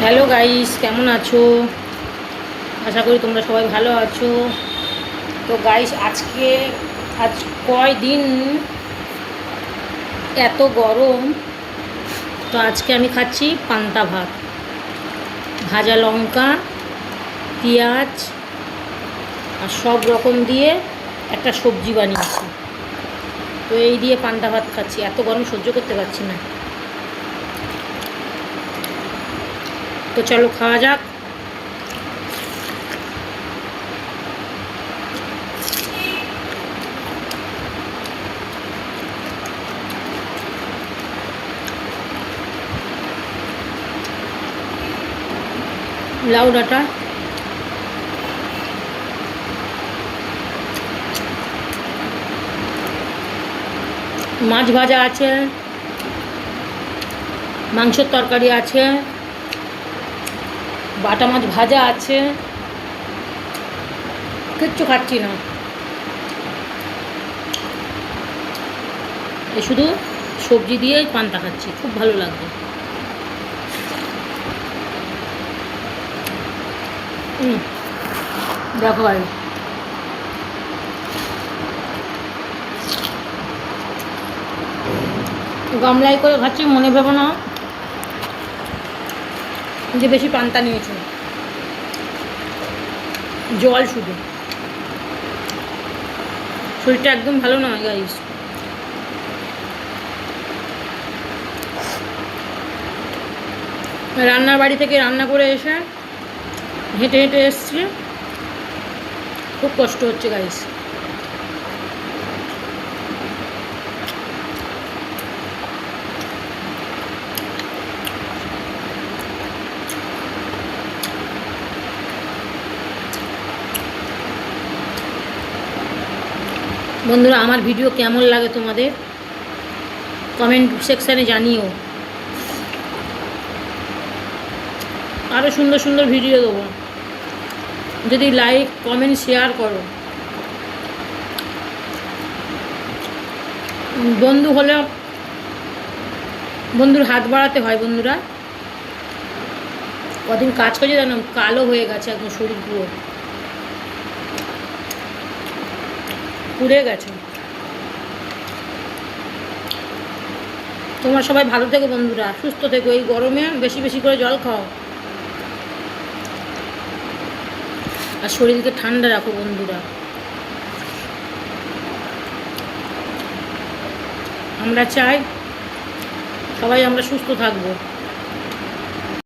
Hello guys, কেমন আছো? আশা করি তোমরা সবাই ভালো আছো। তো গাইস, আজ কয়দিন এত গরম, তো আজকে আমি খাচ্ছি পান্তা ভাত, ভাজা লঙ্কা, পেঁয়াজ আর সব রকম দিয়ে একটা সবজি বানিয়েছি। তো এই দিয়ে পান্তা ভাত খাচ্ছি, এত গরম সহ্য করতে পারছি না। তো চলো খাওয়া যাক। লাউ ডাঁটা, মাছ ভাজা আছে, মাংসের তরকারি আছে, বাটা মাছ ভাজা আছে, কিচ্ছু খাচ্ছি না, এই শুধু সবজি দিয়েই পান্তা খাচ্ছি, খুব ভালো লাগবে। দেখো ভাই, গামলায় করে খাচ্ছি, মনে ভেবো না যে বেশি পান্তা নিয়েছো, জল শুধু। শরীরটা একদম ভালো নয় গাইস। রান্নার বাড়ি থেকে রান্না করে এসে হেঁটে হেঁটে এসছি, খুব কষ্ট হচ্ছে গাইস। বন্ধুরা, আমার ভিডিও কেমন লাগে তোমাদের কমেন্ট সেকশানে জানিও। আরও সুন্দর সুন্দর ভিডিও দেবো, যদি লাইক কমেন্ট শেয়ার করো। বন্ধু হলে বন্ধুর হাত বাড়াতে হয়। বন্ধুরা, কদিন কাজ করছে জানো, কালো হয়ে গেছে একদম, শরীর পুরো পুড়ে গেছে। তোমরা সবাই ভালো থেকো বন্ধুরা, সুস্থ থেকো। এই গরমে বেশি বেশি করে জল খাও আর শরীরকে ঠান্ডা রাখো বন্ধুরা। আমরা চাই সবাই আমরা সুস্থ থাকবো।